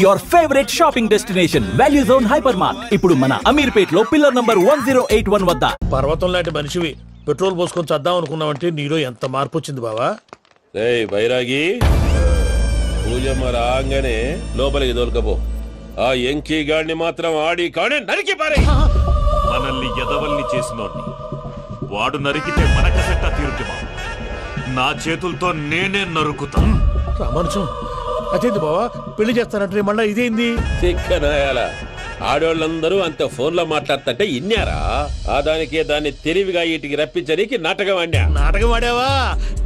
your favorite shopping destination, Value Zone Hypermart. ఇప్పుడు మన అమీర్పేట్ లో పిల్లర్ నంబర్ 1081 వద్ద. పర్వతం లాంటి మనిషివి పెట్రోల్ పోసుకొని చద్దాం అనుకున్నావంటే నీలో ఎంత మార్పు వచ్చింది బావా. ఏయ్ బైరాగి, పూజమ్మ రాగానే లోపలికి దొరకపో. ఆ ఎంకీ గాడిని మాత్రం ఆడి కాడే నరికి పారే. మనల్ని ఎదవల్ని చేసినోడ్ని వాడు నరికితే మనక సెట్ట తీరుతుమా? నా చేతులతో నేనే నరుకుతా. రామానుజం అదేంది బావా, పెళ్లి చేస్తానంటే మళ్ళా ఇదేంది? చిక్కనాయాల ఆడోళ్ళందరూ అంత ఫోన్లో మాట్లాడుతుంటే ఇన్నారా? ఆ దానికే దాన్ని తెలివిగా ఇటుకి రప్పించడానికి నాటకం ఆడా. నాటకం ఆడావా?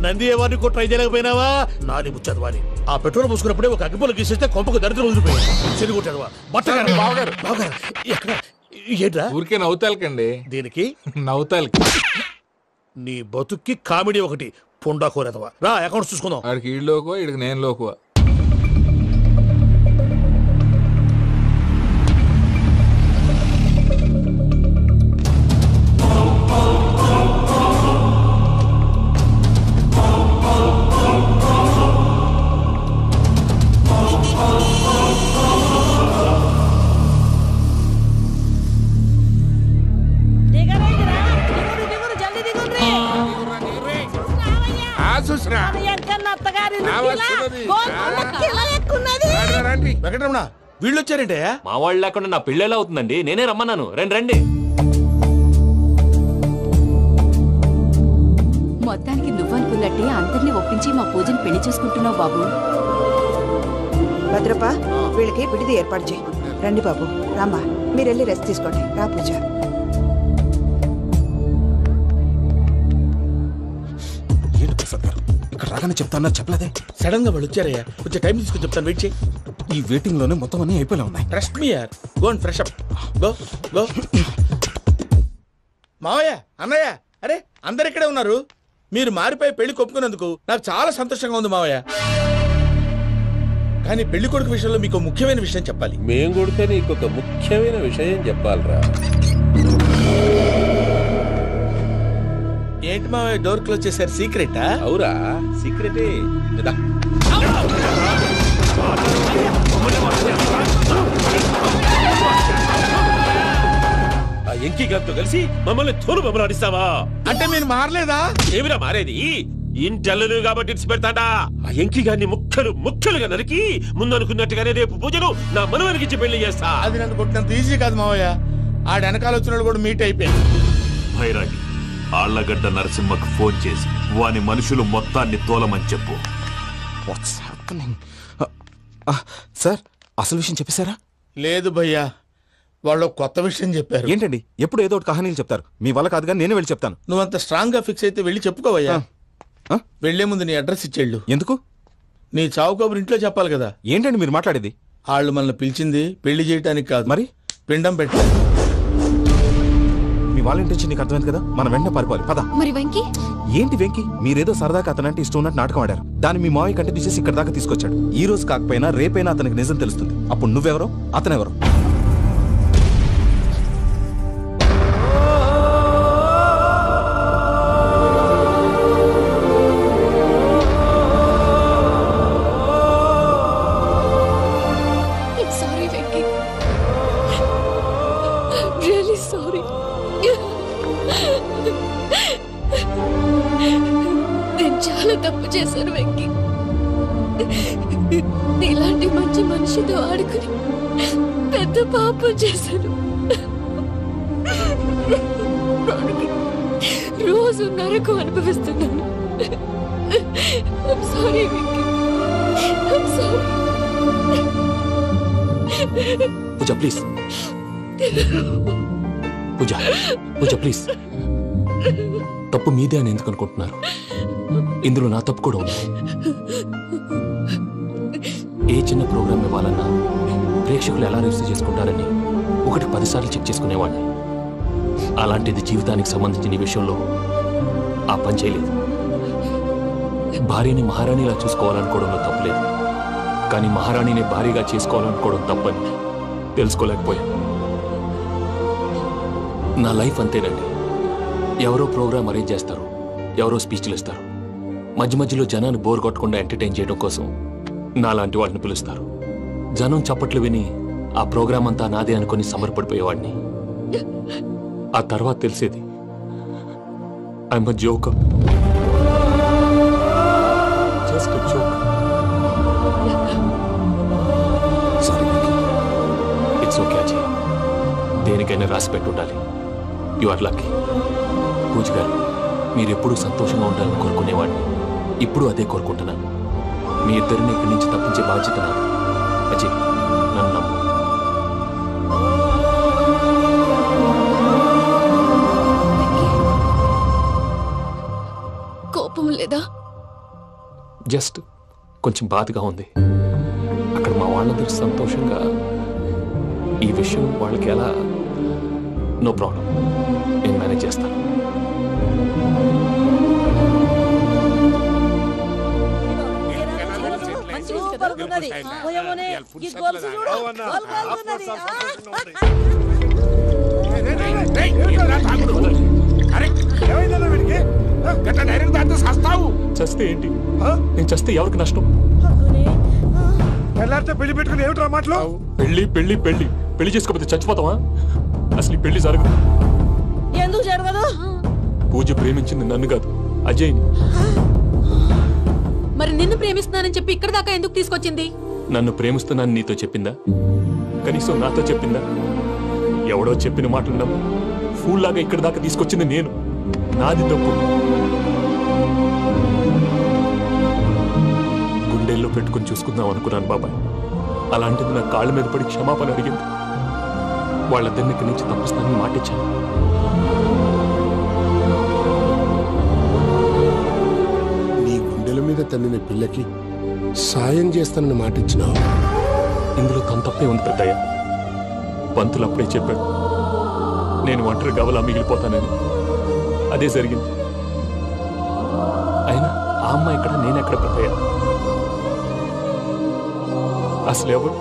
నంది ఎవరిని ట్రై చేయలేకపోయినావా? నాది ముచ్చదు వాని. ఆ పెట్రోల్ పోసుకున్నప్పుడే ఒక అగ్గిపుల్ల గీసేస్తే కొంపకు దరిద్రం వదిలిపోయాడు. చెరి కొట్టాడువా బట్టగారు. బావగారు బావగారు ఎక్కడ ఏంట్రా? ఊరికే నవ్వుతాలకండి. దీనికి నవ్వుతాలకి నీ బతుక్కి కామెడీ ఒకటి. పొండా కోరేదవా రా, అకౌంట్స్ చూసుకుందాం. ఆడికి ఈ లోకువా, ఇడికి నేను లోకువా. వెంకటరమణ వీళ్ళు వచ్చారంటే మా వాళ్ళు లేకుండా నా పెళ్ళేలా అవుతుందండి? నేనే రమ్మన్నాను. రండి రండి. మొత్తానికి నువ్వనుకున్నట్టే అందరినీ ఒప్పించి మా పూజను పెళ్లి చేసుకుంటున్నావు బాబు. భద్రప్ప వీళ్ళకి విడిది ఏర్పాటు చేయి. రండి బాబు, రామ్మా మీరెళ్ళి రెస్ట్ తీసుకోండి. రా పూజ. ఏంటి ప్రసాద్ గారు ఇక్కడ రాగానే చెప్తాను చెప్పలేదే? సడన్ గా వాళ్ళు వచ్చారయ్యా, కొంచెం టైం తీసుకొని చెప్తాను. వెయిట్ చేయి. ఈ వెయిటింగ్ లోనే మొత్తం అన్ని అయిపోయి ఉన్నాయి. ట్రస్ట్ మీ యార్. Go and fresh up. Go go. మావయ్య, అన్నయ్య, అరే అందరు ఇక్కడే ఉన్నారు. మీరు మారిపోయి పెళ్లి కొప్పుకున్నందుకు నాకు చాలా సంతోషంగా ఉంది మావయ్య. కానీ పెళ్లి కొడుకు విషయంలో మీకు ముఖ్యమైన విషయం చెప్పాలి. మేం కొడితే నీకు ఒక ముఖ్యమైన విషయం చెప్పాలరా. ఏంటి మావయ్య డోర్ క్లోజ్ చేశారు? సీక్రెటా? అవురా, సీక్రెటే. ఆ ఎంకీ గారితో కలిసి మమ్మల్ని తోలు బొమ్మలాడిస్తావా? అంటే మీరు మారలేదా? ఏమిరా మారేది? ఇంటల్లు కాబట్టి ఇడిచి పెడతాడా? ఆ ఎంకీ గారిని ముక్కలుగా నరికి ముందు అనుకున్నట్టుగానే రేపు పూజను నా మనవనికిచ్చి పెళ్లి చేస్తా. అది నన్ను కొట్టినంత ఈజీ కాదు మావయ్య. ఆ వెనకాల వచ్చిన కూడా మీట్ అయిపోయింది. భైరాగి, ఆళ్లగడ్డ నరసింహకు ఫోన్ చేసి వాని మనుషులు మొత్తాన్ని తోలమని చెప్పు. సార్ అసలు విషయం చెప్పేశారా? లేదు భయ్యా, వాళ్ళు కొత్త విషయం చెప్పారు. ఏంటండి ఎప్పుడు ఏదో ఒకటి కహానీలు చెప్తారు. మీ వల్ల కాదుగా, నేనే వెళ్ళి చెప్తాను. నువ్వంత స్ట్రాంగ్ గా ఫిక్స్ అయితే వెళ్ళి చెప్పుకోవయ్యా. వెళ్లే ముందు నీ అడ్రస్ ఇచ్చేళ్ళు. ఎందుకు? నీ చావు కబురు ఇంట్లో చెప్పాలి కదా. ఏంటండి మీరు మాట్లాడేది? వాళ్ళు మనల్ని పిలిచింది పెళ్లి చేయడానికి కాదు, మరి పిండం పెట్టాలి. మీ వాళ్ళ ఇంటెన్షన్ నీకు అర్థమైంది కదా. మనం వెంటనే పారిపోవాలి. పద. మరి వెంకీ? ఏంటి వెంకీ? మీరేదో సరదాగా అతనంటే ఇష్టం ఉన్నట్టు నాటకం ఆడారు. దాన్ని మీ మావయ్య కంటే తీసేసి ఇక్కడ దాకా తీసుకొచ్చాడు. ఈ రోజు కాకపోయినా రేపైనా అతనికి నిజం తెలుస్తుంది. అప్పుడు నువ్వెవరో అతనెవరో. చాలా తప్పు చేశాను వెంకీ. ఇలాంటి మంచి మనిషితో ఆడుకుని పెద్ద పాపం చేశాను. రోజు నరకం అనుభవిస్తున్నాను. I'm sorry Venky. I'm sorry. Pooja please. Pooja please. తప్పు మీదే అని ఎందుకు అనుకుంటున్నారు? ఇందులో నా తప్పు కూడా ఉంది. ఏ చిన్న ప్రోగ్రామ్ ఇవ్వాలన్నా ప్రేక్షకులు ఎలా రిసీవ్ చేసుకుంటారని 10 సార్లు చెక్ చేసుకునేవాడిని. అలాంటిది జీవితానికి సంబంధించిన ఈ విషయంలో ఆ పని చేయలేదు. భార్యని మహారాణిలా చూసుకోవాలనుకోవడంలో తప్పులేదు, కానీ మహారాణిని భార్యగా చేసుకోవాలనుకోవడం తప్పని తెలుసుకోలేకపోయాను. నా లైఫ్ అంతేనండి. ఎవరో ప్రోగ్రామ్ అరేంజ్ చేస్తారు, ఎవరో స్పీచ్లు ఇస్తారు, మధ్య మధ్యలో జనాన్ని బోర్ కొట్టకుండా ఎంటర్టైన్ చేయడం కోసం నాలాంటి వాళ్ళని పిలుస్తారు. జనం చప్పట్లు విని ఆ ప్రోగ్రాం అంతా నాదే అనుకుని సమర్పడిపోయేవాడిని. ఆ తర్వాత తెలిసేది I'm a joker. Just a joke. It's okay Ajay. దేనికైనా రాసి పెట్టుండాలి. You are lucky. పూజ గారు, మీరు ఎప్పుడూ సంతోషంగా ఉండాలని కోరుకునేవాడిని. ఇప్పుడు అదే కోరుకుంటున్నాను. మీ ఇద్దరిని ఇక్కడి నుంచి తప్పించే బాధ్యత నాది. అజయ్, నన్ను నమ్ము. కోపం లేదా? జస్ట్ కొంచెం బాధగా ఉంది. అక్కడ మా వాళ్ళందరూ సంతోషంగా ఈ విషయం వాళ్ళకి ఎలా. నో ప్రాబ్లం, నేను మేనేజ్ చేస్తాను. చస్తే ఏంటి? నేను చస్తే ఎవరికి నష్టం? పెళ్లి పెట్టుకుని ఏమిట్రా మాటలు? పెళ్లి పెళ్లి పెళ్లి పెళ్లి చేసుకోకపోతే చచ్చిపోతావా? అసలు ఈ పెళ్లి జరగదు. ఎందుకు జరగదు? పూజ ప్రేమించింది నన్ను కాదు, అజయ్ని. మరి నిన్ను ప్రేమిస్తున్నానని చెప్పి ఇక్కడ దాకా ఎందుకు తీసుకొచ్చింది? నన్ను ప్రేమిస్తున్నాను నీతో చెప్పిందా? కనీసం నాతో చెప్పిందా? ఎవడో చెప్పిన మాటలు నమ్ము ఫూల్ లాగా ఇక్కడ దాకా తీసుకొచ్చింది నేను. నాది తప్పు. గుండెల్లో పెట్టుకుని చూసుకుందాం అనుకున్నాను బాబాయ్. అలాంటిది నా కాళ్ళ మీద పడి క్షమాపణ అడిగింది. వాళ్ళిద్దరిని ఇక్కడి నుంచి తప్పిస్తానని మాటిచ్చాను. నీ గుండెల మీద తన్నిన పిల్లకి సాయం చేస్తానని మాటిచ్చినావు. ఇందులో తన తప్పే ఉంది పెద్దయ్య. పంతులు అప్పుడే చెప్పాడు నేను ఒంటరి గవలా మిగిలిపోతానని. అదే జరిగింది. అయినా ఆ అమ్మాయి ఎక్కడ, నేనెక్కడ పెద్దయ్య? అసలు ఎవరు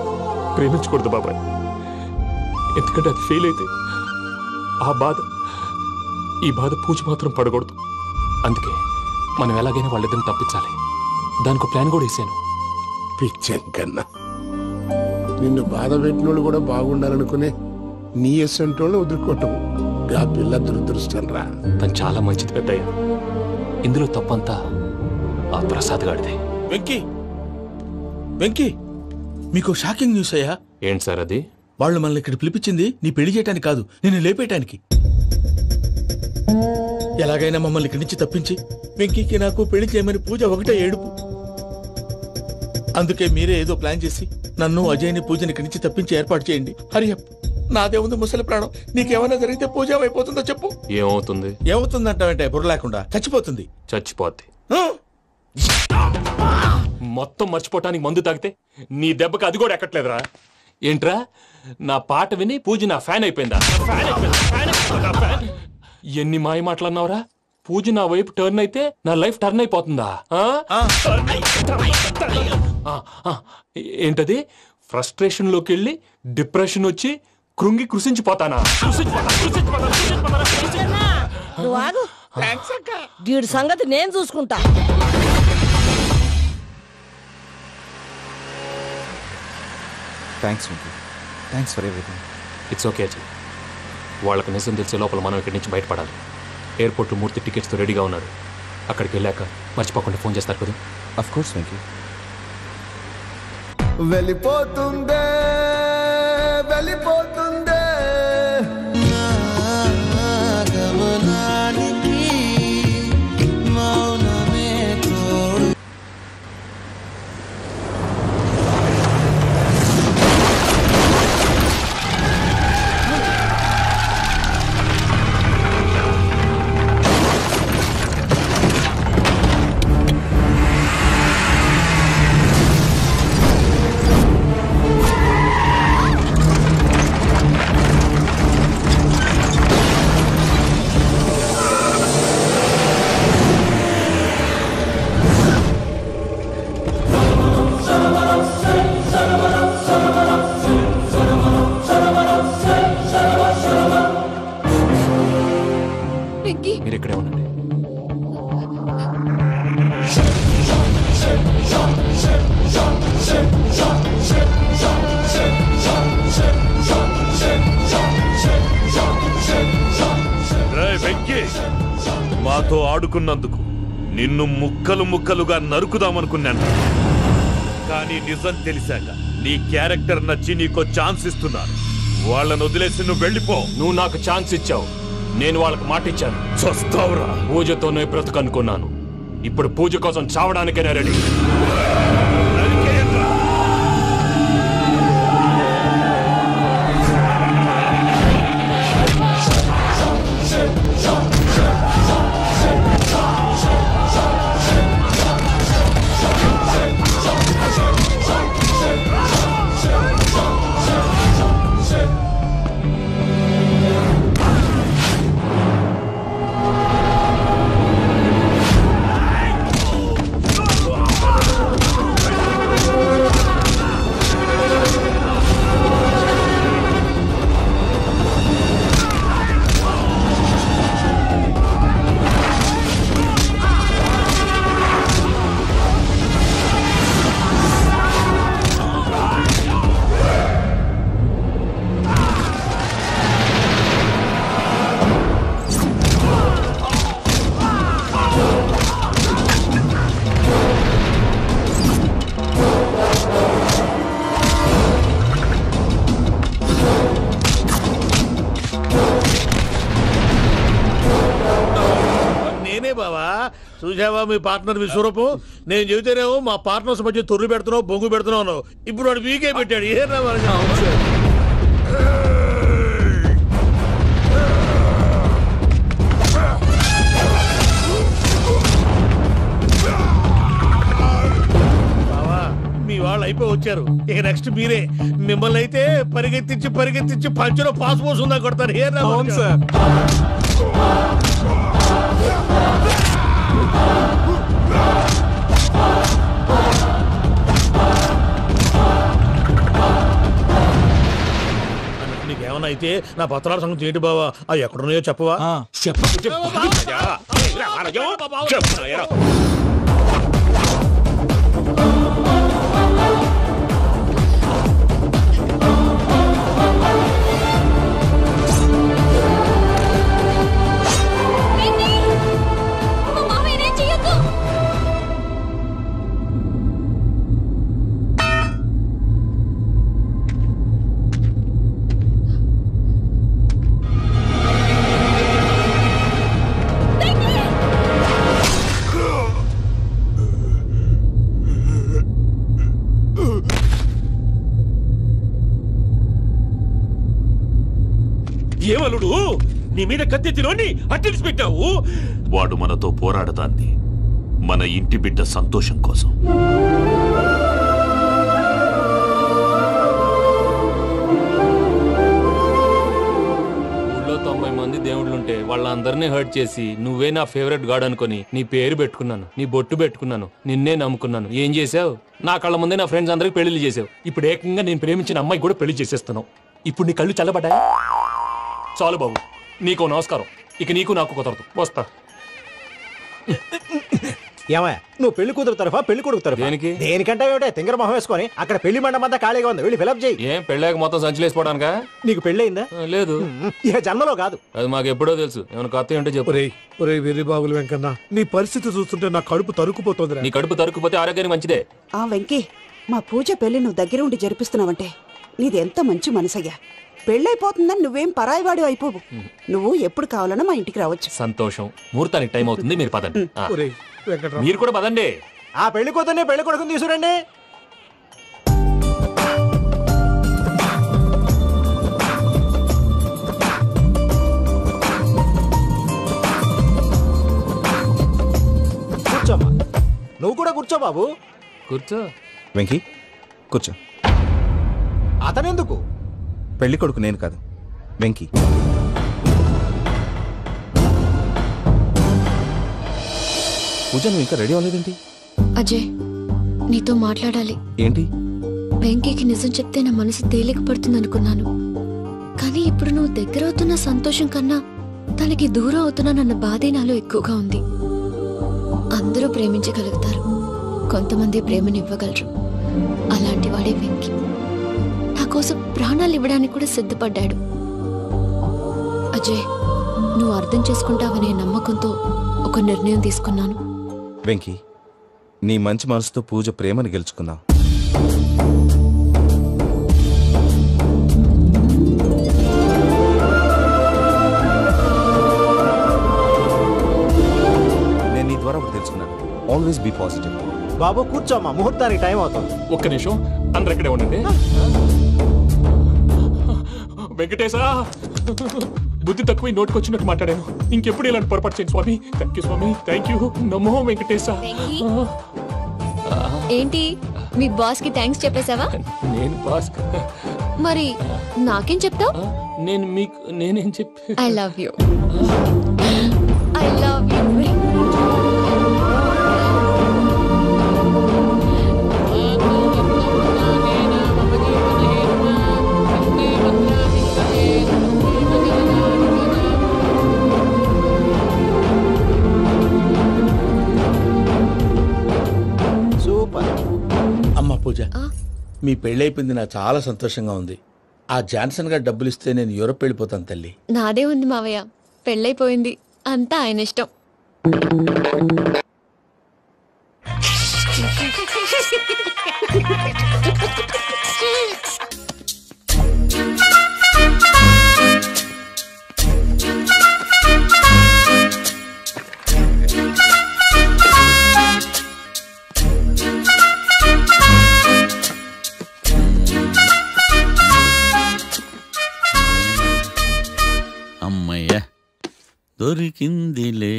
ప్రేమించకూడదు బాబాయ్. ఎందుకంటే అది ఫెయిల్ అయితే ఈ బాధ పూజ మాత్రం పడకూడదు. అందుకే మనం ఎలాగైనా వాళ్ళిద్దరిని తప్పించాలి. దానికి ప్లాన్ కూడా వేసాను. పిచ్చం కన్నా నిన్ను బాధ పెట్టినోళ్ళు కూడా బాగుండాలనుకునే నీ ఎస్సంటోళ్ళు వదులుకోవటం ఆ పిల్ల దురదృష్టం రా. తను చాలా మంచిది పెద్దయ్య. ఇందులో తప్పంతా ఆ ప్రసాద్ గాడిదే. వెంకీ, మీకు షాకింగ్ న్యూస్ అయ్యా. ఏంటి సార్ అది? వాళ్ళు మనల్ని ఇక్కడ పిలిపించింది నీ పెళ్లి చేయటానికి కాదు, నిన్ను లేపేయటానికి. ఎలాగైనా మమ్మల్ని ఇక్కడి నుంచి తప్పించి వెంకీకి నాకు పెళ్లి చేయమని పూజ ఒకటే ఏడుపు. అందుకే మీరే ఏదో ప్లాన్ చేసి నన్ను అజయ్ని పూజని ఇక్కడి నుంచి తప్పించి ఏర్పాటు చేయండి. హరియప్, నాదే ఉంది ముసలి ప్రాణం. నీకేమైనా జరిగితే పూజ అయిపోతుందో చెప్పు. ఏమవుతుంది? ఏమవుతుందంటావంటే బుర్ర లేకుండా చచ్చిపోతుంది. చచ్చిపోద్ది. మొత్తం మర్చిపోవటానికి మందు తాగితే నీ దెబ్బకి అది కూడా ఎక్కట్లేదురా. ఏంట్రా, నా పాట విని పూజ నా ఫ్యాన్ అయిపోయిందా? ఎన్ని మాయ మాటలన్నావురా? పూజ నా వైపు టర్న్ అయితే నా లైఫ్ టర్న్ అయిపోతుందా? ఏంటది? ఫ్రస్ట్రేషన్ లోకి వెళ్ళి డిప్రెషన్ వచ్చి కృంగి కృషించిపోతానా? వీడి సంగతి నేను చూసుకుంటా. Thanks for everything. It's okay Ajay. వాళ్ళకు నిజం తెలిసే లోపల మనం ఇక్కడి నుంచి బయటపడాలి. ఎయిర్పోర్ట్లో మూర్తి టికెట్స్తో రెడీగా ఉన్నాడు. అక్కడికి వెళ్ళాక మర్చిపోకుండా ఫోన్ చేస్తారు కదా. Of course Venky. వెళ్ళిపోతుందే వెళ్ళిపోతుందే గమనానికి మౌనమే తోడు. మాతో ఆడుకున్నందుకు నిన్ను ముక్కలు ముక్కలుగా నరుకుదామనుకున్నాను. కానీ నిజం తెలిసాక నీ క్యారెక్టర్ నచ్చి నీకో ఛాన్స్ ఇస్తున్నాను. వాళ్ళను వదిలేసి నువ్వు వెళ్ళిపో. నువ్వు నాకు ఛాన్స్ ఇచ్చావు, నేను వాళ్ళకి మాట ఇచ్చాను. చస్తావురా. పూజతోనే బ్రతుకనుకున్నాను, ఇప్పుడు పూజ కోసం చావడానికైనా రెడీ. చూసావా మీ పార్ట్నర్ విశ్వరూపం? నేను చెబితేనేమో మా పార్ట్నర్స్ మధ్య తొర్రు పెడుతున్నావు, బొంగు పెడుతున్నావు. ఇప్పుడు వాడు వీకే పెట్టాడు. ఏనా మీ వాళ్ళు అయిపోయి వచ్చారు, ఇక నెక్స్ట్ మీరే. మిమ్మల్ని అయితే పరిగెత్తించి పరిగెత్తించి పంచలో పాస్ పోసుందా కొడతారు. ఏనా నీకేమన్నా అయితే నా పత్రాల సంగతి ఏంటి బావా? అవి ఎక్కడున్నాయో చెప్పవా? ఏమలుడు నీ మీద కత్తెత్తిలోని అట్టెలిసి పెట్టావు? వాడు మనతో పోరాడతాంది మన ఇంటి బిడ్డ సంతోషం కోసం. ఊళ్ళో 90 మంది దేవుళ్ళుంటే వాళ్ళందరినీ హర్ట్ చేసి నువ్వే నా ఫేవరెట్ గాడ్ అనుకుని నీ పేరు పెట్టుకున్నాను, నీ బొట్టు పెట్టుకున్నాను, నిన్నే నమ్ముకున్నాను. ఏం చేసావు? నా కళ్ళ ముందే నా ఫ్రెండ్స్ అందరికి పెళ్లి చేసావు. ఇప్పుడు ఏకంగా నేను ప్రేమించిన అమ్మాయి కూడా పెళ్లి చేసేస్తున్నావు. ఇప్పుడు నీ కళ్ళు చల్లబడ్డాయి. చాలు బాబు, నీకో నమస్కారం. ఇక నీకు నాకు కుదరదు, వస్తా. ఏమయ్య, నువ్వు పెళ్లి కూతురు తరఫా పెళ్లి కొడుకు తరఫా? దేనికి? దేనికంటే ఏమిటే తింగర మొహం వేసుకొని అక్కడ పెళ్లి మండపం అంతా ఖాళీగా ఉంది, వెళ్ళి ఫిలప్ చేయి. ఏం పెళ్ళాక మొత్తం సంచలేసిపోవడానికా? నీకు పెళ్ళయిందా? లేదు. ఇక జన్మలో కాదు. అది మాకు ఎప్పుడో తెలుసు. ఏమైనా కొత్త ఏంటో చెప్పు. ఒరే వెర్రి బాబులు వెంకన్న, నీ పరిస్థితి చూస్తుంటే నా కడుపు తరుక్కుపోతుంది. నీ కడుపు తరుక్కుపోతే ఆరోగ్యానికి మంచిదే. ఆ వెంకీ, మా పూజ పెళ్లి నువ్వు దగ్గర ఉండి జరిపిస్తున్నావంటే నీది ఎంత మంచి మనసయ్యా. పెళ్ళైపోతుందని నువ్వేం పరాయివాడు అయిపోవు. నువ్వు ఎప్పుడు కావాలన్నా మా ఇంటికి రావచ్చు. సంతోషం. ముహూర్తానికి టైం అవుతుంది, మీరు పదండి. మీరు కూడా పదండి. ఆ పెళ్లి కూతుర్ని పెళ్లి కొడుకుని తీసుకురండి. కూర్చోమ్మా. నువ్వు కూడా కూర్చో బాబు. కూర్చో. వెంకీ కూర్చో. అతనెందుకు? పెళ్లి కొడుకు నేను కాదు, వెంకీ. పూజ, నువ్వు ఇంకా రెడీ అవ్వలేదేంటి? అజయ్, నీతో మాట్లాడాలి. ఏంటి? వెంకీకి నిజం చెప్తే నా మనసు తేలిక పడుతుంది అనుకున్నాను. కానీ ఇప్పుడు నువ్వు దగ్గర అవుతున్న సంతోషం కన్నా తనకి దూరం అవుతున్నానన్న బాధే నాలో ఎక్కువగా ఉంది. అందరూ ప్రేమించగలుగుతారు, కొంతమంది ప్రేమనివ్వగలరు. అలాంటి వాడే వెంకీ. నా కోసం ప్రాణాలు ఇవ్వడానికి కూడా సిద్ధపడ్డాడు. అజయ్, నువ్వు అర్థం చేసుకుంటావనే నమ్మకంతో ఒక నిర్ణయం తీసుకున్నాను. వెంకీ, నీ మంచి మనసుతో పూజ ప్రేమని గెలుచుకున్నావు. నేను నీ ద్వారా ఒకటి తెలుసుకున్నాను. Always be positive. బాబు కూర్చోమ్మా, ముహూర్తానికి టైం అవుతుంది. ఒక్క నిమిషం, అందరు ఇక్కడే ఉండండి. వెంకటేశా, బుద్ధి తక్కువ నోటుకొచ్చినట్టు మాట్లాడాను. ఇంకెప్పుడు ఇలాంటి పొరపాటు చేయండి స్వామి. థ్యాంక్ యూ స్వామి, థ్యాంక్ యూ. నమో వెంకటేశా. ఏంటి మీ బాస్ కి థ్యాంక్స్ చెప్పేశావా? నేను బాస్ మరి నాకేం చెప్తావు? నేనేం చెప్పి I love you. I love you. అమ్మ పూజ, మీ పెళ్ళైపోయింది నాకు చాలా సంతోషంగా ఉంది. ఆ జాన్సన్ గారు డబ్బులు ఇస్తే నేను యూరోప్ వెళ్ళిపోతాను తల్లి. నాదే ఉంది మావయ్య, పెళ్ళైపోయింది, అంతా ఆయన ఇష్టం. అమ్మయ్య, దొరికిందిలే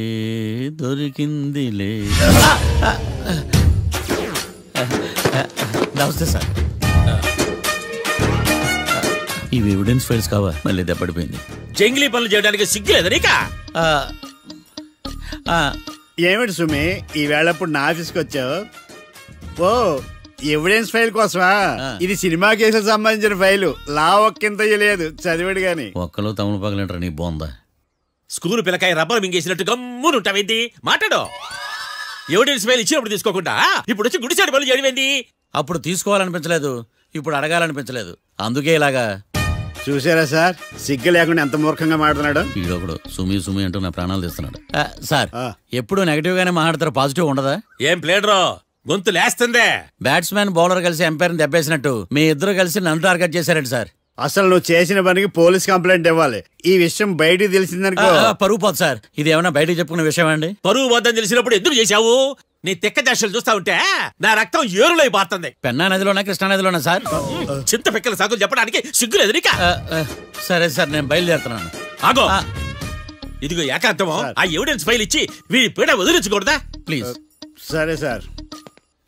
దొరికిందిలే. నమస్తే సార్. ఇవి ఎవిడెన్స్ ఫైల్స్ కావా? మళ్ళీ దెబ్బడిపోయింది. జంగిలీ పనులు చేయడానికి సిగ్గులేదు నీకా? ఏమిటి సుమి, ఈ వేళప్పుడు నా ఆఫీస్కి వచ్చావు? ఓ, ఎవిడెన్స్ ఫైల్ కోసమా? ఇది సినిమా కేసులకు సంబంధించిన ఫైలు. లా ఒక్కింత లేదు, చదివాడు గాని. ఒక్కలో తమను పగలంటారా నీ బోందా? School పిల్లకాయ rubber మింగేసినట్టు గమ్మునుంటావేంటి? మాట్లాడు. ఎవిడెన్స్ ఫైల్ ఇచ్చినప్పుడు తీసుకోకుండా ఇప్పుడు వచ్చి గుడిసాడి పనులు చేయడమేంది? అప్పుడు తీసుకోవాలనిపించలేదు, ఇప్పుడు అడగాలనిపించలేదు, అందుకే ఇలాగా. చూసారా సార్, సిగ్గు లేకుండా ఎంత మూర్ఖంగా మాట్లాడుతున్నాడు. ఈడొకడు సుమి సుమి అంటూ నా ప్రాణాలు తీస్తున్నాడు. సార్, ఎప్పుడు నెగటివ్ గానే మాట్లాడతారు, పాజిటివ్ ఉండదా? ఏం ప్లేడరో గొంతు లేస్తుందే. బ్యాట్స్మెన్ బౌలర్ కలిసి ఎంపైర్ దెబ్బేసినట్టు మీ ఇద్దరు కలిసి నన్ను టార్గెట్ చేశారండి సార్. అసలు నువ్వు చేసిన పనికి పోలీస్ కంప్లైంట్ ఇవ్వాలి. ఈ విషయం బయటికి తెలిసిందనుకో పరువు పోదు సార్. ఇది ఏమైనా బయటికి చెప్పుకున్న విషయం అండి? పరువు వద్దని తెలిసినప్పుడు ఎందుకు చేశావు? నీ తెక్క దశలు చూస్తా ఉంటే నా రక్తం ఏరులై పారుతుంది. పెన్నా నదిలోనా కృష్ణా నదిలోనా సార్? చింత పిక్కల సాగులు చెప్పడానికి సిగ్గులేదు నీకా? సరే సార్, నేను బయలుదేరుతున్నాను. ఆగో, ఇదిగో ఏకాంతమో ఆ ఎవిడెన్స్ ఫైల్ ఇచ్చి వీడి పీడ వదిలించకూడదా ప్లీజ్? సరే సార్.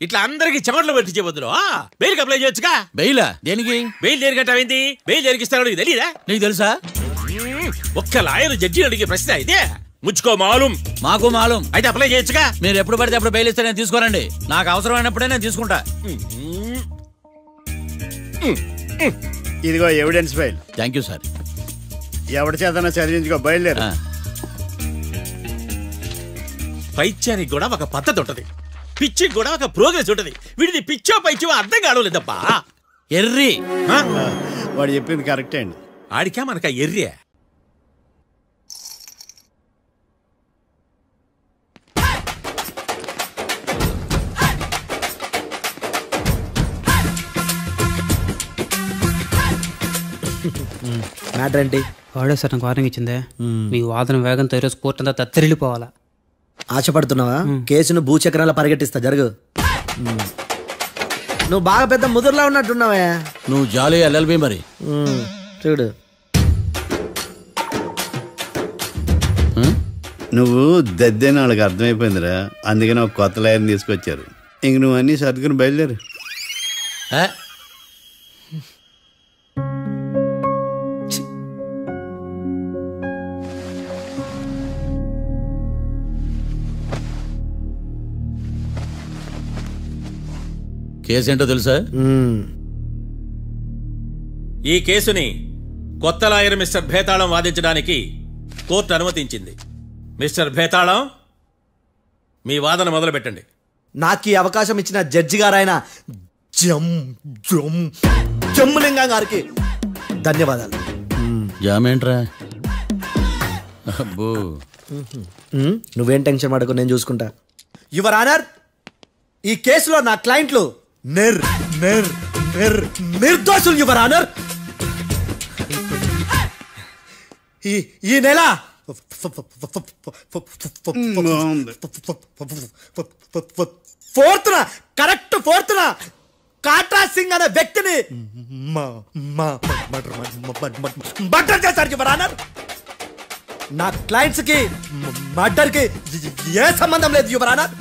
ఇట్లా అందరికి చెమటలు పెట్టించే బదులు బెయిల్ అప్లై చేయొచ్చుగా. బెయిలా? దేనికి? బెయిల్ దేనికంటావేంది? బెయిల్ దేనికిస్తారో నీకు తెలియదా? నీకు తెలుసా? ఒక్క లాయర్ జడ్జి అడిగే ప్రశ్న అయితే ముచ్చుకో మాలూం. మాకు మాలూం. అయితే అప్లై చేయొచ్చుగా. మీరు ఎప్పుడు పడితే అప్పుడు బెయిల్ ఇస్తే నేను తీసుకోనండి. నాకు అవసరమైనప్పుడే నేను తీసుకుంటా. ఇదిగో evidence file. Thank you sir. ఎవరి చేతనా చదివించుకో, బయలుదేరు. పైత్యానికి కూడా ఒక పద్ధతి ఉంటది, పిచ్చికి కూడా ఒక ప్రోగ్రెస్ ఉంటది. వీడిది పిచ్చో పైచో అర్థం కావలేదప్పా. ఎర్రి. వాడు చెప్పింది కరెక్టే అండి. ఆడికా మనక ఎర్రి. మ్యాటర్ ఏంటి? వాడే సార్ నాకు వార్నింగ్ ఇచ్చిందే. మీ వాదన వేగంతో ఈరోజు కోర్టు అంతా తత్తరిల్లిపోవాలా. ఆశపడుతున్నావా? కేసును భూచక్రాల పరిగెట్టిస్తా, జరుగు. నువ్వు బాగా పెద్ద ముదురులా ఉన్నట్టున్నావే. నువ్వు జాలి ఎల్ఎల్బి మరి. చూడు, నువ్వు దద్దని వాళ్ళకి అర్థమైపోయిందిరా. అందుకని ఒక కొత్త లాయర్ని తీసుకొచ్చారు. ఇంక నువ్వు అన్నీ సర్దుకుని బయలుదేరు. కేసేంటో తెలుసా? ఈ కేసుని కొత్త లాయర్ మిస్టర్ భేతాళం వాదించడానికి కోర్టు అనుమతించింది. మిస్టర్ భేతాళం, మీ వాదన మొదలు పెట్టండి. నాకు ఈ అవకాశం ఇచ్చిన జడ్జి గారైన జమ్ములింగం గారికి ధన్యవాదాలు. జామేంట్రా? అబ్బో, నువ్వేం టెన్షన్ పడకు, నేను చూసుకుంటా. యువర్ ఆనర్, ఈ కేసులో నా క్లయింట్లు నిర్దోషులు యువర్ ఆనర్. ఈ నెల 4th correct 4th Katra Singh అనే వ్యక్తిని మర్డర్ చేశారు యువర్ ఆనర్. నా క్లయింట్స్ కి మర్డర్ కి ఏ సంబంధం లేదు యువర్ ఆనర్.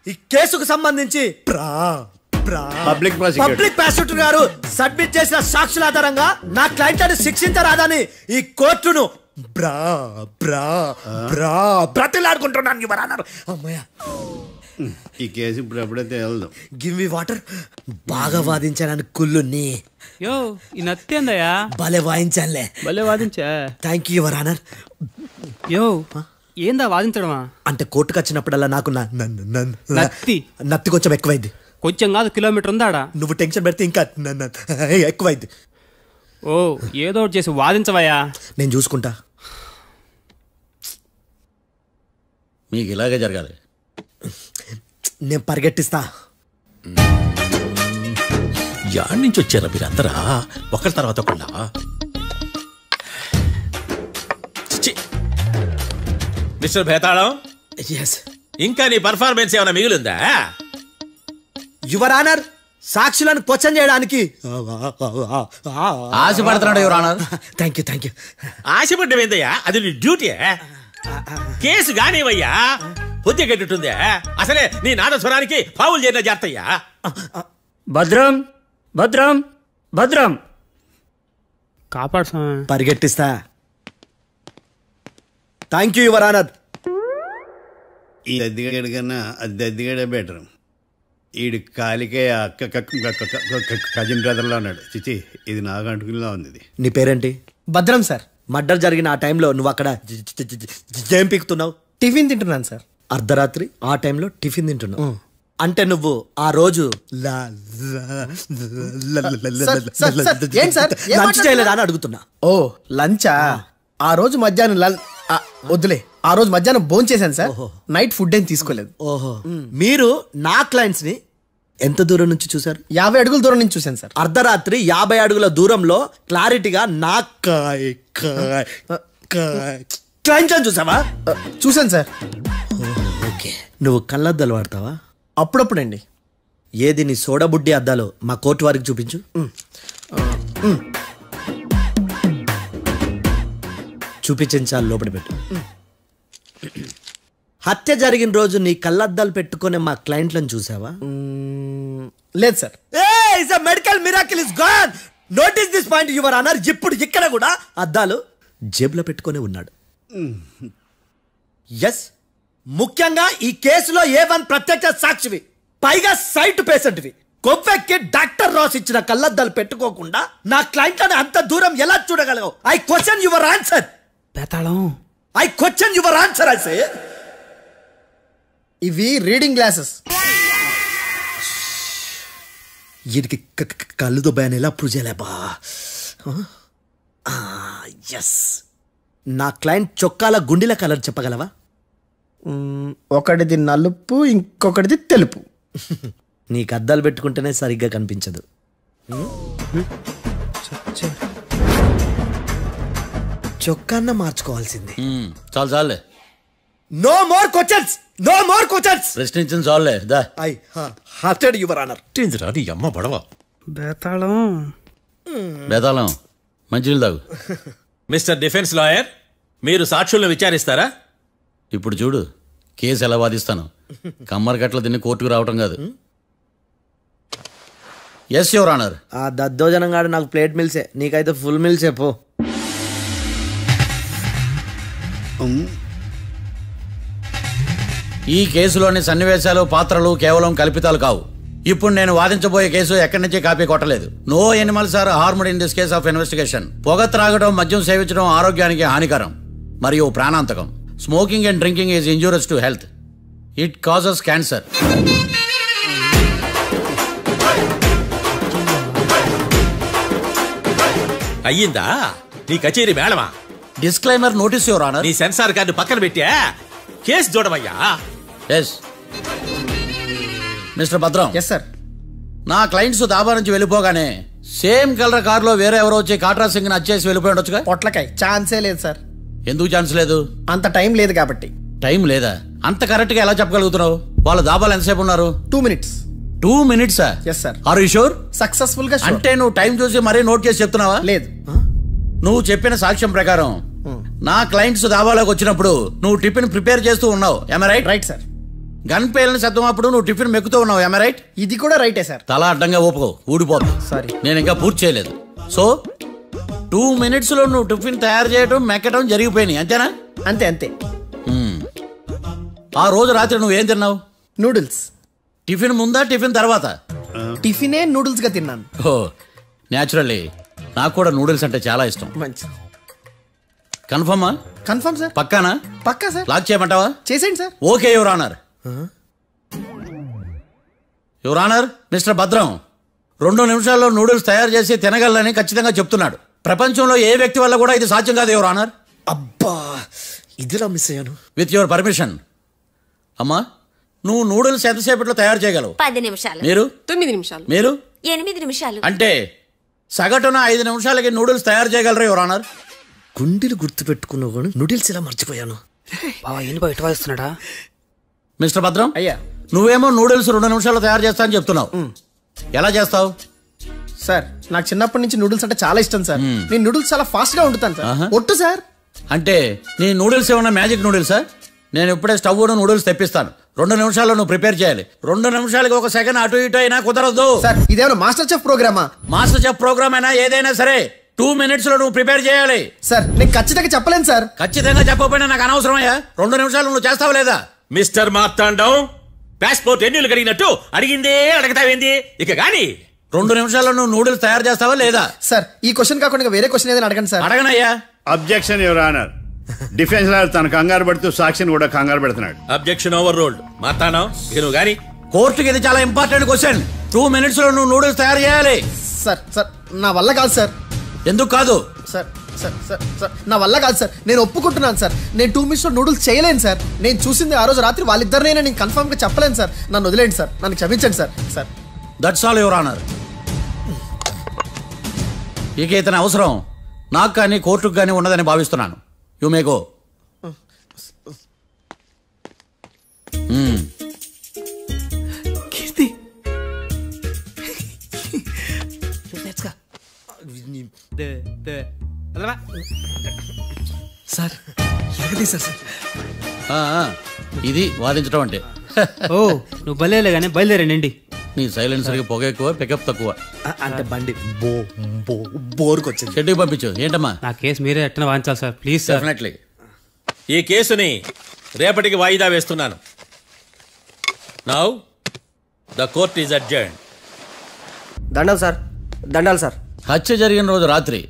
ఈ కేసుకు సంబంధించి పబ్లిక్ ప్రాసిక్యూటర్ గారు సబ్మిట్ చేసిన సాక్షుల ఆధారంగా నా క్లయింట్ అని శిక్షించరాదని ఈ కోర్టును బ్రతిలాడుకుంటున్నాను యువర్ ఆనర్. అమ్మయ్య, ఈ కేసు ఇప్పుడు ఎప్పుడైతే వెళ్దాం. Give me water. బాగా వాదించానని కుళ్ళుని యో ఈ నత్తేందయ్యా భలే వాయించానులే. భలే వాదించా. Thank you your honour. Yo ఏందా వాదించడమా? అంటే కోర్టుకు వచ్చినప్పుడల్లా నాకు నత్తి కొంచెం ఎక్కువైంది. కొంచెం కాదు, కిలోమీటర్ ఉందాడా. నువ్వు టెన్షన్ పెడితే ఇంకా ఎక్కువైంది. ఓ ఏదో ఒకటి చేసి వాదించవయ్యా. నేను చూసుకుంటా. మీకు ఇలాగే జరగాలి. నేను పరిగెట్టిస్తా. యాడ్ నుంచి వచ్చారా మీరందరా ఒకరి తర్వాత ఒకళ్ళ? మిస్టర్ భేతాళం, ఇంకా నీ పర్ఫార్మెన్స్ ఏమైనా మిగిలిందా? యువర్ ఆనర్, సాక్షులను క్వశ్చన్ చేయడానికి ఆశపడుతున్నాడు యువర్ ఆనర్. Thank you. ఆశపడ్డం ఏందయ్యా, అది నీ డ్యూటీ. కేసు గానివయ్యా, బుద్ధి గట్టుందే. అసలే నీ నాదస్వరానికి పావులు చేరిన జాతయ్యా. భద్రం భద్రం భద్రం కాపాడు. పరిగెట్టిస్తా. Thank you your honour. ఈ దద్దిగడి కన్నా అది దద్దిగడే బెటర్. ఈడు కాలికే కజిన్ బ్రదర్లో ఉన్నాడు. చిచి, ఇది నాగంటుకులా ఉంది. నీ పేరేంటి? భద్రం సార్. మర్డర్ జరిగిన ఆ టైంలో నువ్వు అక్కడ ఏం పీకుతున్నావు? టిఫిన్ తింటున్నాను సార్. అర్ధరాత్రి ఆ టైంలో టిఫిన్ తింటున్నావు అంటే నువ్వు ఆ రోజు లంచ్ చేయలేదా అని అడుగుతున్నా. ఓ లంచా? ఆ రోజు మధ్యాహ్నం వద్దులే, ఆ రోజు మధ్యాహ్నం భోజనం చేశాను సార్. నైట్ ఫుడ్ ఏం తీసుకోలేదు. ఓహో, మీరు నా క్లయింట్స్ ని ఎంత దూరం నుంచి చూసారు? 50 అడుగుల దూరం నుంచి చూశాను సార్. అర్ధరాత్రి 50 అడుగుల దూరంలో క్లారిటీగా నా క్లయింట్లను చూసావా? చూశాను సార్. ఓకే, నువ్వు కళ్ళద్దాలు వాడతావా? అప్పుడప్పుడండి. ఏది నీ సోడబుడ్డి అద్దాలు మా కోర్టు వారికి చూపించు. చూపించాలి, లోపల పెట్టు. హత్య జరిగిన రోజు నీ కళ్ళద్దాలు పెట్టుకునే మా క్లయింట్లను చూసావా? లేదు sir. Medical miracle is gone. Notice this point your honour. ఇప్పుడు ఇక్కడ కూడా అద్దాలు జేబులో పెట్టుకునే ఉన్నాడు. ఎస్, ముఖ్యంగా ఈ కేసులో A1 ప్రత్యక్ష సాక్షివి, పైగా సైట్ పేషెంట్వి. కొవ్వెక్కి డాక్టర్ రాస్ ఇచ్చిన కళ్ళద్దాలు పెట్టుకోకుండా నా క్లయింట్లను అంత దూరం ఎలా చూడగలవు? I question your answer. బేతాళం, I question your answer. I say ఇవి రీడింగ్ గ్లాసెస్. వీటికి కళ్ళు దుబ్బాయని ఎలా ప్రూవ్ చేయలేబా? ఎస్, నా క్లయింట్ చొక్కాల గుండెల కలర్ చెప్పగలవా? ఒకటిది నలుపు, ఇంకొకటిది తెలుపు. నీకు అద్దాలు పెట్టుకుంటేనే సరిగ్గా కనిపించదు. చొక్కాన్న మార్చుకోవాల్సింది. చాలు చాలే. No more questions, no more questions. ప్రశ్నించిన చాలులే. దా ఐ హార్టెడ్ యువర్ ఆనర్. నీ అమ్మ బడవ. బేతాళం బేతాళం, మంచినీళ్ళు తాగు. మిస్టర్ డిఫెన్స్ లాయర్, మీరు సాక్షులను విచారిస్తారా? ఇప్పుడు చూడు కేసు ఎలా వాదిస్తాను. కమ్మరి కట్ల తిని కోర్టుకు రావటం కాదు. Yes your honour. ఆ దద్దోజనం గాడు నాకు ప్లేట్ మిల్సే, నీకైతే ఫుల్ మిల్సే పో. ఈ కేసులోని సన్నివేశాలు, పాత్రలు కేవలం కల్పితాలు కావు. ఇప్పుడు నేను వాదించబోయే కేసు ఎక్కడి నుంచి కాపీ కొట్టలేదు. No animals are harmed in this case of investigation. పొగ త్రాగడం, మద్యం సేవించడం ఆరోగ్యానికి హానికరం మరియు ప్రాణాంతకం. Smoking and drinking is injurious to health. It causes cancer. అయ్యిందా నీ కచేరీ మేడమా? Disclaimer notice your honour. నీ సెన్సార్ కార్డు పక్కన పెట్టా కేసు చూడవయ్యా. Yes mister Bhadram. Yes sir. నా క్లయింట్స్ దాబా నుంచి వెళ్ళిపోగానే సేమ్ కలర్ కారులో వేరే ఎవరో వచ్చి కాట్రా సింగ్ ని వచ్చేసి వెళ్ళిపోయి ఉండొచ్చుగా. పొట్లకాయ ఛాన్సే లేదు సార్. ఎందుకు ఛాన్స్ లేదు? అంత టైం లేదు కాబట్టి. టైం లేదా? అంత కరెక్ట్ గా ఎలా చెప్పగలుగుతున్నావు? వాళ్ళు దాబాలు ఎంతసేపు ఉన్నారు? 2 minutes. 2 minutes? Yes sir. Are you sure? Successful గా. అంటే నువ్వు టైం చూసి మరీ నోట్ చేసి చెప్తున్నావా? లేదు. నువ్వు చెప్పిన సాక్ష్యం ప్రకారం నా క్లయింట్స్ దాబాలోకి వచ్చినప్పుడు నువ్వు టిఫిన్ ప్రిపేర్ చేస్తూ ఉన్నావు. ఎమ్ రైట్? Right sir. గన్ పేలిన శబ్దం అప్పుడు నువ్వు టిఫిన్ మెక్కుతూ ఉన్నావు. ఎమ్ రైట్? ఇది కూడా రైటే సార్. తల అడ్డంగా ఊపుకో, ఊడిపోతుంది. సారీ, నేను ఇంకా పూర్తి చేయలేదు. సో 2 minutes లో నువ్వు టిఫిన్ తయారు చేయడం మెక్కడం జరిగిపోయినాయి అంతేనా? అంతే అంతే. ఆ రోజు రాత్రి నువ్వేం తిన్నావు? నూడిల్స్. టిఫిన్ ముందా టిఫిన్ తర్వాత? టిఫినే నూడిల్స్ గా తిన్నాను. ఓ న్యాచురల్లీ నాకు కూడా నూడిల్స్ అంటే చాలా ఇష్టం. మంచి. కన్ఫర్మా? Confirm sir. పక్కానా? పక్కా సార్. లాక్ చేయమంటావా? చేసేయండి sir. Okay your honour. Your honour, mister Bhadram 2 నిమిషాల్లో నూడిల్స్ తయారు చేసి తినగలని ఖచ్చితంగా చెప్తున్నాడు. ప్రపంచంలో ఏ వ్యక్తి వల్ల కూడా ఇది సాధ్యం కాదు యువర్ ఆనర్. అబ్బా ఇదిలా మిస్ అయ్యాను. With your permission. అమ్మా నువ్వు నూడిల్స్ ఎంతసేపట్లో తయారు చేయగలవు? 10 నిమిషాలు. మీరు? 9 నిమిషాలు. మీరు? 8 నిమిషాలు. అంటే సగటున 5 నిమిషాలకి నూడిల్స్ తయారు చేయగలరా యువర్ ఆనర్? గుండెలు గుర్తు పెట్టుకున్నావు కానీ నూడిల్స్ ఇలా మర్చిపోయాను. బావా ఏంటి బయట వాయిస్తున్నాడా? మిస్టర్ భద్రం, అయ్యా నువ్వేమో నూడిల్స్ 2 నిమిషాల్లో తయారు చేస్తా అని చెప్తున్నావు. ఎలా చేస్తావు? సార్ నాకు చిన్నప్పటి నుంచి నూడిల్స్ అంటే చాలా ఇష్టం సార్. నేను నూడిల్స్ చాలా ఫాస్ట్ గా వండుతాను సార్. ఒట్టు సార్. అంటే నీ నూడిల్స్ ఏమన్నా మ్యాజిక్ నూడిల్సా? నేను ఇప్పుడే స్టవ్ నూడిల్స్ తెప్పిస్తాను. 2 నిమిషాల్లో నువ్వు ప్రిపేర్ చేయాలి. 2 నిమిషాలకి 1 సెకండ్ అటు ఇటు అయినా కుదరదు సార్. ఇదేమన్నా మాస్టర్ చెఫ్ ప్రోగ్రామా? మాస్టర్ చెఫ్ ప్రోగ్రామ్ అయినా ఏదైనా సరే 2 minutes లో నువ్వు ప్రిపేర్ చేయాలి. సార్ నేను ఖచ్చితంగా చెప్పలేను సార్. ఖచ్చితంగా చెప్పకపోయినా నాకు అనవసరమయ్యా. 2 నిమిషాలు నువ్వు చేస్తావా లేదా? మిస్టర్ మార్తాండం పాస్పోర్ట్ ఎన్నిళ్ళు కడిగినట్టు అడిగిందే అడగతావేంది ఇక గాని 2 నిమిషాల్లో నువ్వు నూడిల్స్ తయారు చేస్తావా లేదా? సార్ ఈ క్వశ్చన్ కాకుండా వేరే క్వశ్చన్ ఏదైనా అడగండి సార్. అడగనయ్యా. Objection your honour. Defence lawyer తన కంగారు పడుతూ సాక్షిని కూడా కంగారు పెడుతున్నాడు. Objection over ruled. మార్తాండం ఇక గాని కోర్టుకి ఇది చాలా ఇంపార్టెంట్ క్వశ్చన్. 2 minutes లో నువ్వు నూడిల్స్ తయారు చేయాలి. సార్ సార్ నా వల్ల కాదు సార్. ఎందుకు కాదు? సార్ సార్ సార్ సార్ నా వల్ల కాదు సార్. నేను ఒప్పుకుంటున్నాను సార్. నేను 2 minutes లో నూడిల్స్ చేయలేను సార్. నేను చూసింది ఆ రోజు రాత్రి వాళ్ళిద్దరినైనా నేను కన్ఫర్మ్ గా చెప్పలేను సార్. నన్ను వదిలేండి సార్. నన్ను క్షమించండి sir. Sir that's all your honour. ఇక ఇతని అవసరం నాకు కానీ కోర్టుకు కానీ ఉన్నదని భావిస్తున్నాను. You may go. Keerthi sir ఎలాగది సార్. ఇది వాదించడం అంటే. ఓ నువ్వు బయలుదేరలే కానీ బయలుదేరండి. నీ సైలెన్సర్కి పొగ ఎక్కువ, పికప్ తక్కువ. అంటే బండి బోర్కి వచ్చింది. షెడ్యూల్ పంపించు. ఏంటమ్మా? నా కేసు మీరే ఎట్టన వాయించాలి సార్ ప్లీజ్ సార్. డెఫినెట్లీ. ఈ కేసుని రేపటికి వాయిదా వేస్తున్నాను. Now the court is adjourned. దండాలు సార్. దండాలు సార్. హత్య జరిగిన రోజు రాత్రి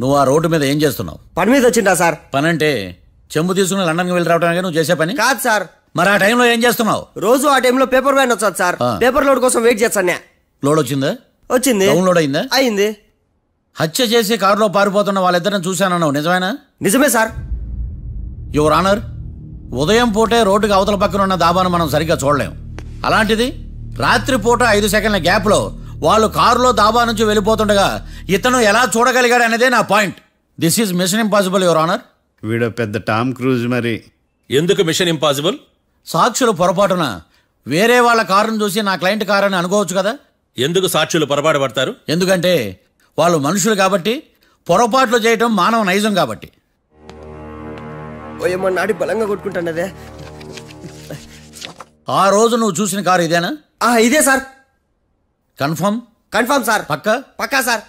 నువ్వు ఆ రోడ్డు మీద ఏం చేస్తున్నావు? పని మీద వచ్చిందా సార్? పని అంటే చెంబు తీసుకుని లండన్కి వెళ్ళి రావడానికి నువ్వు చేసే పని కాదు సార్. మరి ఆ టైంలో ఏం చేస్తున్నావు? రోజు ఆ టైంలో పేపర్ వ్యాన్ వచ్చాది సార్. పేపర్ లోడ్ కోసం వెయిట్ చేస్తాను. లోడ్ వచ్చిందా? వచ్చింది. డౌన్లోడ్ అయిందా? అయింది. హత్య చేసి కారులో పారిపోతున్న వాళ్ళిద్దరిని చూశానన్నావు, నిజమేనా? నిజమే సార్. యువర్ ఆనర్, ఉదయం పూటే రోడ్డుకి అవతల పక్కన ఉన్న దాబాను మనం సరిగ్గా చూడలేం. అలాంటిది రాత్రి పూట 5 సెకండ్ల గ్యాప్లో వాళ్ళు కారులో దాబా నుంచి వెళ్ళిపోతుండగా ఇతను ఎలా చూడగలిగాడు అనేదే నా point. This is mission impossible your honour. వీడో పెద్ద టామ్ క్రూజ్. మరి ఎందుకు మిషన్ ఇంపాసిబుల్? సాక్షులు పొరపాటున వేరే వాళ్ళ కారును చూసి నా క్లయింట్ కారు అని అనుకోవచ్చు కదా. ఎందుకు సాక్షులు పొరపాటు పడతారు? ఎందుకంటే వాళ్ళు మనుషులు కాబట్టి, పొరపాట్లు చేయటం మానవ నైజం కాబట్టి. ఏమో నాడి బలంగా కొట్టుకుంటానదే. ఆ రోజు నువ్వు చూసిన కారు ఇదేనా? ఇదే సార్. కన్ఫర్మ్? Confirm sir. పక్కా? పక్కా సార్.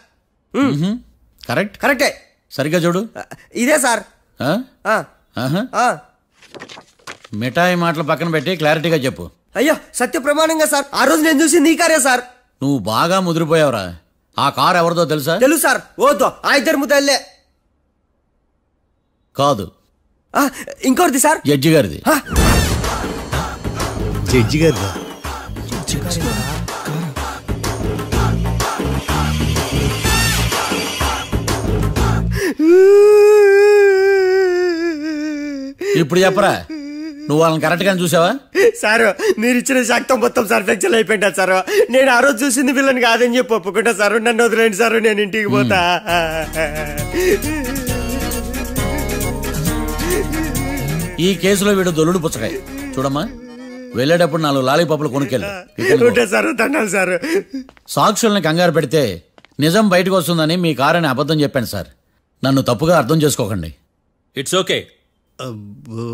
కరెక్ట్? కరెక్టే. సరిగ్గా చూడు. ఇదే సార్. మిఠాయి మాటలు పక్కన పెట్టి క్లారిటీగా చెప్పు. అయ్యో సత్య ప్రమాణంగా సార్. ఆ రోజు నేను చూసి నీ కారే సార్. నువ్వు బాగా ముదిరిపోయావురా. ఆ కారు ఎవరిదో తెలుసా? తెలుసు సార్. ఓతో ఆ ఇద్దరు ముద్దల్లే. కాదు, ఇంకోటిది సార్. జడ్జి గారిది. జడ్జి గారిదా? ఇప్పుడు చెప్పరా, నువ్వు వాళ్ళని కరెక్ట్ గా చూసావా? సార్ మీరు ఇచ్చిన శాక్తం మొత్తం సర్ఫెక్చర్ అయిపోయింటా సార్. నేను ఆ రోజు చూసింది వీళ్ళని కాదని చెప్పి ఒప్పుకుంటా సార్. నన్ను వదిలేండి సార్, నేను ఇంటికి పోతా. ఈ కేసులో వీడు దొల్లుడు పుచ్చకాయ. చూడమ్మా, వెళ్ళేటప్పుడు 4 లాలీపాపులు కొనుక్కెళ్ళు సార్. దండాలి సార్. సాక్షుల్ని కంగారు పెడితే నిజం బయటకు వస్తుందని మీ కారని అబద్ధం చెప్పాను సార్. నన్ను తప్పుగా అర్థం చేసుకోకండి. It's okay. అబ్బో